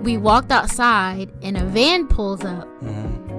we walked outside and a van pulls up.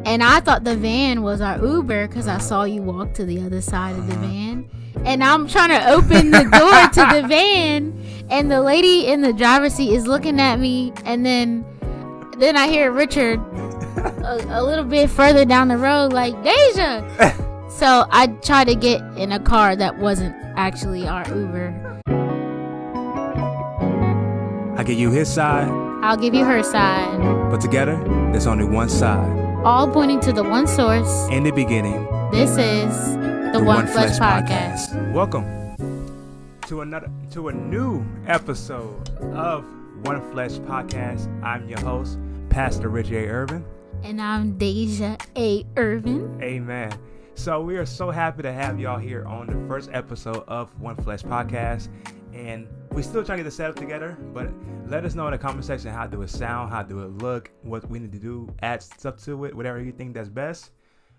And I thought the van was our Uber because I saw you walk to the other side of the van. And I'm trying to open the door to the van, and the lady in the driver's seat is looking at me. And then I hear Richard a little bit further down the road like, Deja. So I tried to get in a car that wasn't actually our Uber. I give you his side. I'll give you her side. But together, there's only one side. All pointing to the one source. In the beginning. This is the One Flesh Podcast. Welcome to a new episode of One Flesh Podcast. I'm your host, Pastor Rich A. Irvin. And I'm Deja A. Irvin. Amen. So we are so happy to have y'all here on the first episode of One Flesh Podcast. And we're still trying to get the setup together, but let us know in the comment section how do it sound, how do it look, what we need to do, add stuff to it, whatever you think that's best.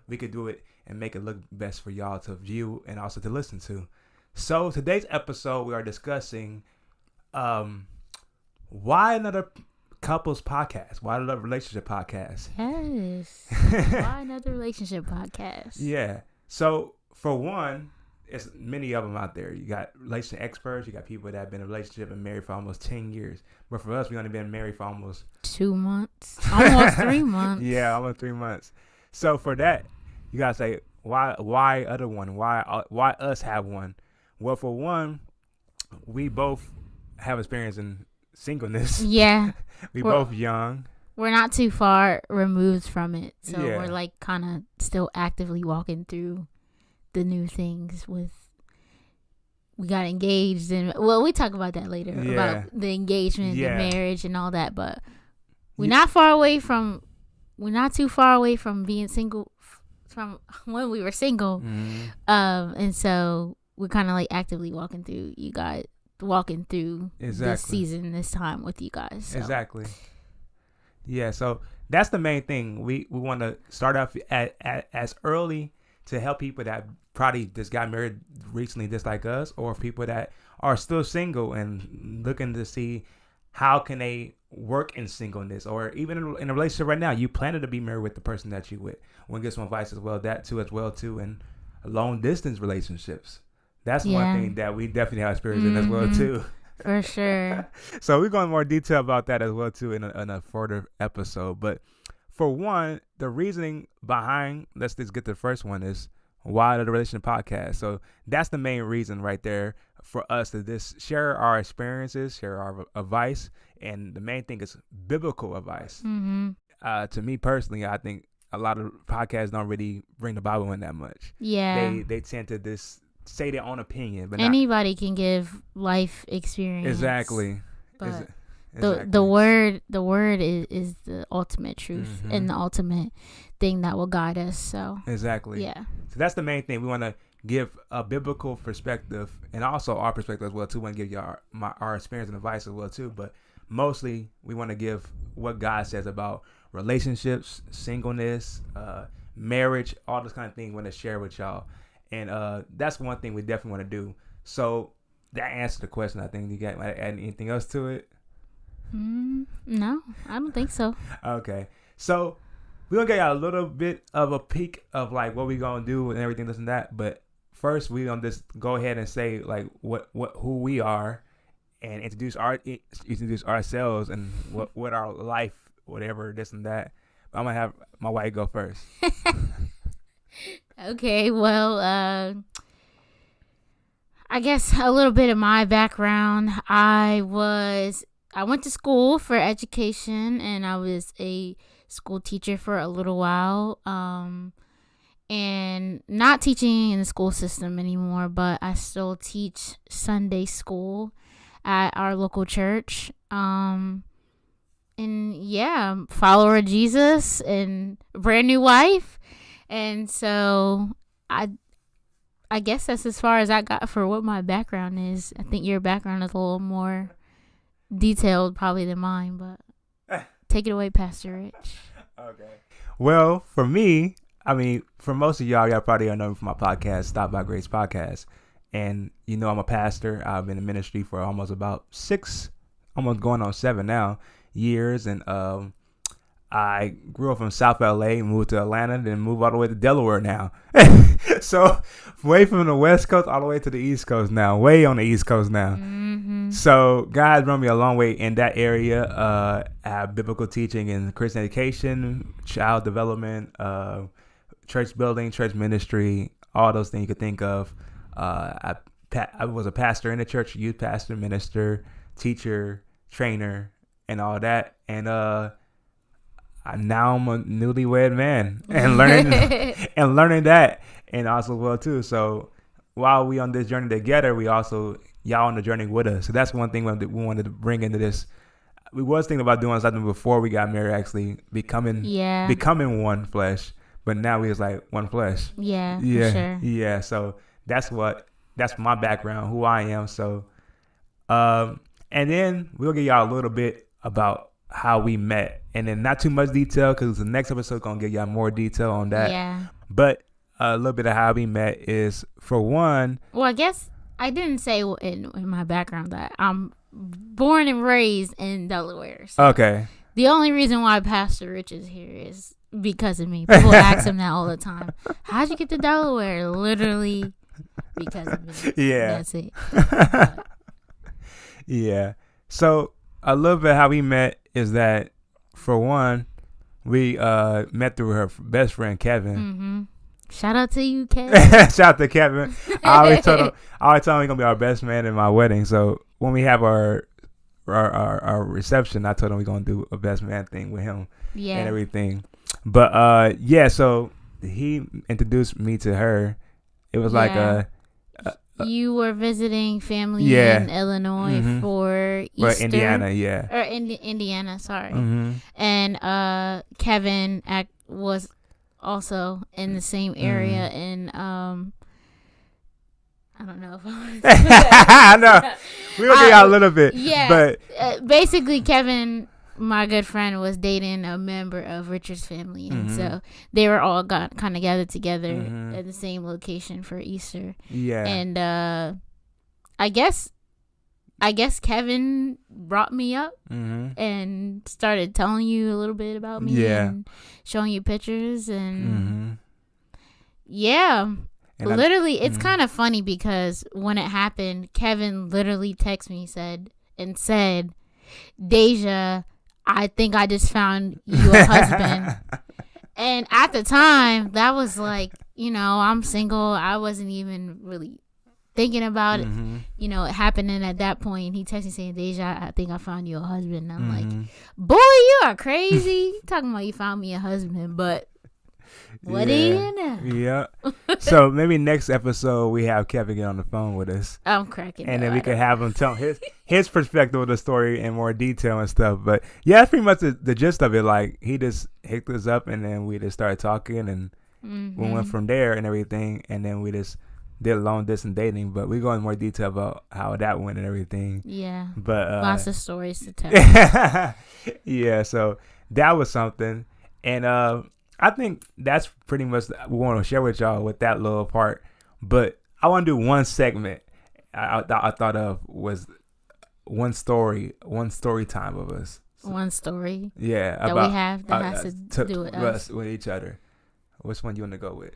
We could do it and make it look best for y'all to view and also to listen to. So today's episode, we are discussing why another couples podcast, why another relationship podcast. Yes. Why another relationship podcast? Yeah. So for one, it's many of them out there. You got relationship experts. You got people that have been in a relationship and married for almost 10 years. But for us, we only been married for almost 2 months. Almost 3 months. Yeah, almost 3 months. So for that, you got to say, why other one? Why us have one? Well, for one, we both have experience in singleness. Yeah. We're both young. We're not too far removed from it. So yeah. We're like kind of still actively walking through the new things we got engaged, and well, we talk about that later, about the engagement, the marriage and all that, but we're not too far away from being single from when we were single. And so we're kind of like actively walking through this season, this time with you guys. So. Exactly. Yeah, so that's the main thing. We want to start off as early to help people that probably just got married recently just like us, or people that are still single and looking to see how can they work in singleness, or even in a relationship right now. You planning to be married with the person that you with. We'll get some advice as well, and long distance relationships. That's one thing that we definitely have experience in as well too. For sure. So we're going more detail about that as well too in a further episode. But for one, the reasoning behind, let's just get to the first one, is why the relationship podcast. So that's the main reason right there for us to just share our experiences, share our advice, and the main thing is biblical advice. To me personally, I think a lot of podcasts don't really bring the Bible in that much. Yeah, they tend to just say their own opinion, but anybody can give life experience. Exactly. But the word is the ultimate truth and the ultimate thing that will guide us. So exactly. Yeah. So that's the main thing. We want to give a biblical perspective and also our perspective as well too. We want to give you our experience and advice as well too. But mostly we want to give what God says about relationships, singleness, marriage, all this kind of thing. We want to share with y'all. And that's one thing we definitely want to do. So that answered the question. I think you got add anything else to it? No, I don't think so. Okay. So we're going to get y'all a little bit of a peek of like what we're going to do and everything, this and that. But first, we're going to just go ahead and say like who we are and introduce ourselves and what our life, whatever, this and that. I'm going to have my wife go first. Okay, well, I guess a little bit of my background. I went to school for education, and I was a school teacher for a little while, and not teaching in the school system anymore, but I still teach Sunday school at our local church. And yeah, follower of Jesus and brand new wife. And so I guess that's as far as I got for what my background is. I think your background is a little more detailed probably than mine, but take it away, Pastor Rich. Okay. Well, for me, I mean, for most of y'all probably know me from my podcast, Stop by Grace Podcast. And, I'm a pastor. I've been in ministry for almost about 6, almost going on 7 now. years, and I grew up from South LA, moved to Atlanta, then moved all the way to Delaware now. So way from the West Coast all the way to the East Coast now, way on the East Coast now. Mm-hmm. So God brought me a long way in that area. I have biblical teaching and Christian education, child development, church building, church ministry, all those things you could think of. I was a pastor in the church, youth pastor, minister, teacher, trainer, and all that. And now I'm a newlywed man and learning that, and also well too. So while we on this journey together, we also y'all on the journey with us. So that's one thing we wanted to bring into this. We was thinking about doing something before we got married, actually becoming one flesh. But now we was like one flesh. Yeah, for sure. Yeah. So that's my background, who I am. So, and then we'll give y'all a little bit about how we met, and then not too much detail because the next episode gonna give y'all more detail on that. Yeah. But a little bit of how we met is, for one. Well, I guess I didn't say in my background that I'm born and raised in Delaware. So Okay. the only reason why Pastor Rich is here is because of me. People ask him that all the time. How'd you get to Delaware? Literally because of me. Yeah. That's it. Yeah. So a little bit how we met is that, for one, we met through her best friend Kevin. Mm-hmm. Shout out to you, Kevin. Shout out to Kevin. I always told him he's gonna be our best man in my wedding. So when we have our reception, I told him we're gonna do a best man thing with him and everything. But so he introduced me to her. It was like you were visiting family in Illinois for Easter. Indiana, Or Indiana, sorry. Mm-hmm. And Kevin was also in the same area in I don't know if I know. We will get out a little bit. Yeah. But basically Kevin, my good friend, was dating a member of Richard's family, and so they were all kind of gathered together at the same location for Easter. Yeah. And I guess Kevin brought me up and started telling you a little bit about me and showing you pictures and and literally it's kind of funny because when it happened, Kevin literally texted me and said, Deja, I think I just found you a husband. And at the time, that was like, I'm single. I wasn't even really thinking about it, it happening at that point. He texted me saying, Deja, I think I found you a husband. And I'm like, boy, you are crazy. Talking about you found me a husband, but what do you know? Yeah. So maybe next episode we have Kevin get on the phone with us. I'm cracking. And then we could have him tell his perspective of the story in more detail and stuff. But yeah, that's pretty much the gist of it. Like, he just hooked us up, and then we just started talking, and we went from there and everything. And then we just did long distance dating. But we go in more detail about how that went and everything. Yeah. But lots of stories to tell. Yeah. So that was something, and I think that's pretty much what we want to share with y'all with that little part. But I want to do one segment I thought of was one story time of us. One story? Yeah. That we have that has to do with us. With each other. Which one do you want to go with?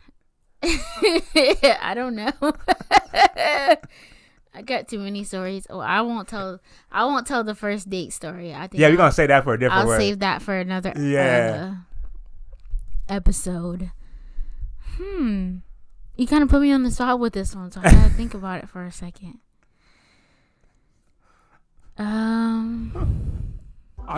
I don't know. I got too many stories. Oh, I won't tell the first date story. I think we're going to save that for a different I'll word. save that for another episode. You kind of put me on the spot with this one, so I gotta think about it for a second. Are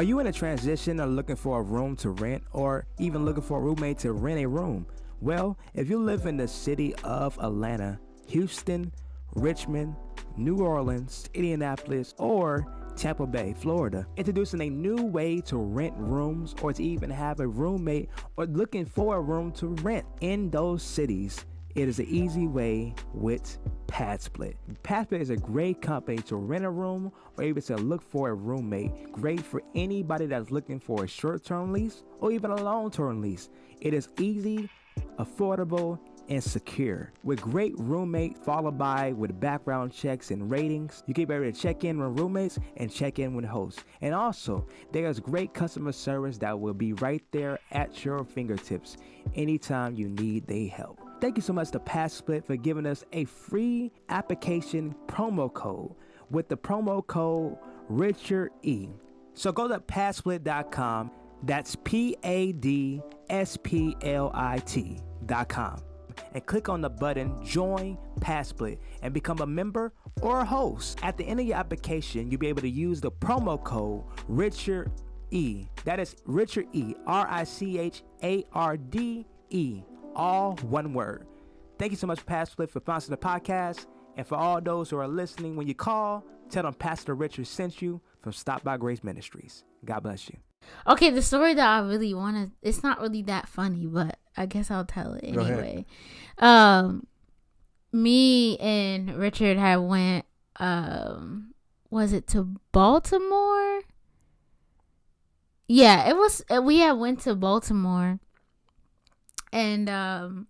you in a transition or looking for a room to rent, or even looking for a roommate to rent a room? Well, if you live in the city of Atlanta, Houston, Richmond, New Orleans, Indianapolis, or Tampa Bay, Florida, introducing a new way to rent rooms or to even have a roommate, or looking for a room to rent in those cities, it is an easy way with PadSplit. PadSplit is a great company to rent a room or even to look for a roommate. Great for anybody that's looking for a short-term lease or even a long-term lease. It is easy, affordable, and secure. With great roommate followed by with background checks and ratings, you can be able to check in with roommates and check in with hosts. And also, there's great customer service that will be right there at your fingertips anytime you need their help. Thank you so much to PassSplit for giving us a free application promo code with the promo code Richard E. So go to PassSplit.com. That's PADSPLIT.com. And click on the button Join PassSplit and become a member or a host. At the end of your application, you'll be able to use the promo code Richard E. That is Richard E. RICHARDE. All one word. Thank you so much, PassSplit, for sponsoring the podcast. And for all those who are listening, when you call, tell them Pastor Richard sent you from Stop by Grace Ministries. God bless you. Okay, the story that I really want to, it's not really that funny, but I guess I'll tell it anyway. Me and Richard had went, was it to Baltimore? Yeah, it was, we had went to Baltimore, and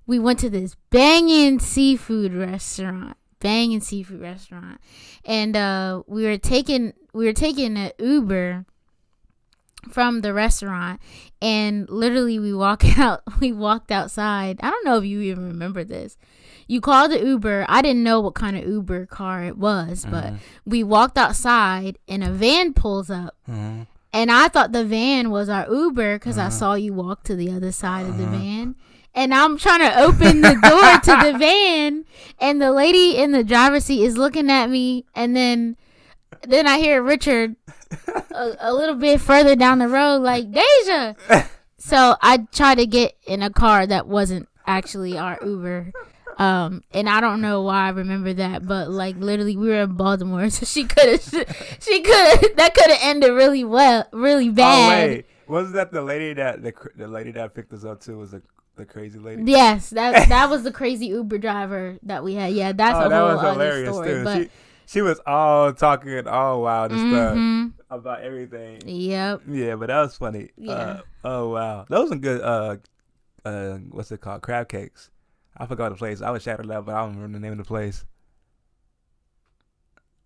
we went to this banging seafood restaurant, and we were taking an Uber from the restaurant, and literally we walked outside. I don't know if you even remember this. You called the Uber. I didn't know what kind of Uber car it was, but we walked outside and a van pulls up. And I thought the van was our Uber because I saw you walk to the other side of the van. And I'm trying to open the door to the van, and the lady in the driver's seat is looking at me, and then I hear Richard a little bit further down the road like, Deja. So I tried to get in a car that wasn't actually our Uber. And I don't know why I remember that, but like literally we were in Baltimore, so that could have ended really bad. Oh wait, wasn't that the lady that the lady that picked us up too was the crazy lady? Yes, that was the crazy Uber driver that we had. Yeah, that's a whole other story. Too. But she was all talking all wild and stuff about everything. Yep. Yeah, but that was funny. Yeah. Oh wow, those are good. What's it called? Crab cakes. I forgot the place. I was shattered up, but I don't remember the name of the place.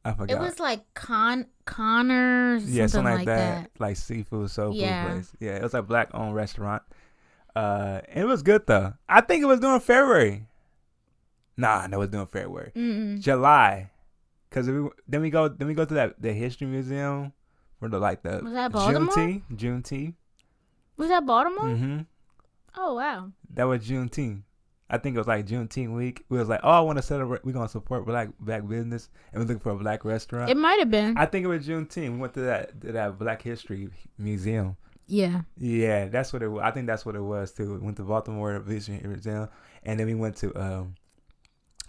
I forgot. It was like Connor. Yeah, something like that. Like seafood soul food Yeah. place. Yeah, it was a black-owned restaurant. It was good though. I think it was during February. Nah, no, it was during February. July, because then we go to the history museum for the Was that Baltimore? Juneteenth. Was that Baltimore? Mm-hmm. Oh wow. That was Juneteenth. I think it was like Juneteenth week. We was like, oh, I want to celebrate. We're gonna support black business, and we're looking for a black restaurant. It might have been. I think it was Juneteenth. We went to that Black History Museum. Yeah. Yeah, that's what it was. I think that's what it was too. We went to Baltimore Museum, and then we went to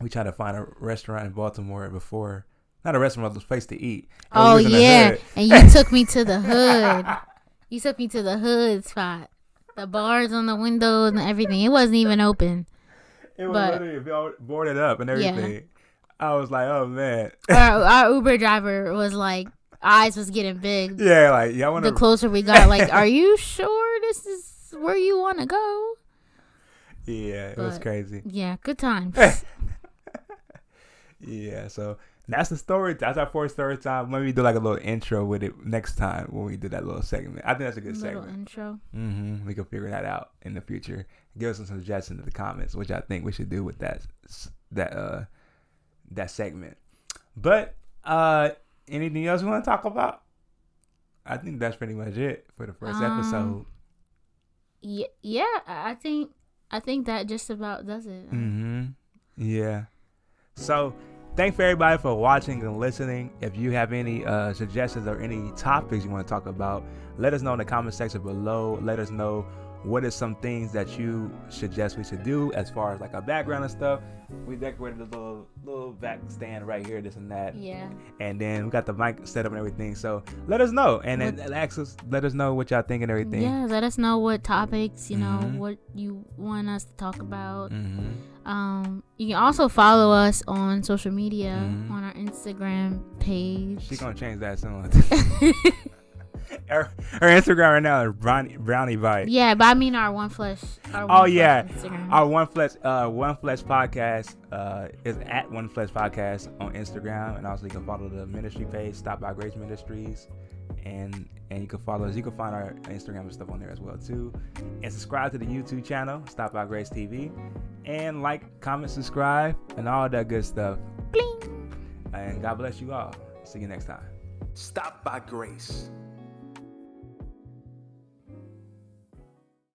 we tried to find a restaurant in Baltimore before. Not a restaurant, but a place to eat. Oh yeah, and you took me to the hood. You took me to the hood spot. The bars on the windows and everything. It wasn't even open. It was literally boarded up and everything. Yeah. I was like, oh man. Our Uber driver was like, eyes was getting big. Yeah, like yeah. The closer we got, like, are you sure this is where you want to go? Yeah, it was crazy. Yeah, good times. Yeah, so that's the story. That's our fourth story time. Maybe do like a little intro with it next time when we do that little segment. I think that's a good segment. Intro. We can figure that out in the future. Give us some suggestions in the comments, which I think we should do with that segment. But anything else we want to talk about? I think that's pretty much it for the first episode. Yeah, I think that just about does it. Yeah. So, thanks for everybody for watching and listening. If you have any suggestions or any topics you want to talk about, let us know in the comment section below. Let us know what are some things that you suggest we should do as far as like our background and stuff. We decorated a little back stand right here, this and that. Yeah. And then we got the mic set up and everything. So let us know, and then let us know what y'all think and everything. Yeah, let us know what topics, you know, what you want us to talk about. You can also follow us on social media on our Instagram page. She's gonna change that soon. Her Instagram right now is Brownie Bite. Yeah, but I mean our One Flesh. Instagram. Our One Flesh podcast is at One Flesh Podcast on Instagram, and also you can follow the ministry page, Stop by Grace Ministries, and you can follow us. You can find our Instagram and stuff on there as well too, and subscribe to the YouTube channel, Stop by Grace TV, and like, comment, subscribe, and all that good stuff. Bling. And God bless you all. See you next time. Stop by Grace.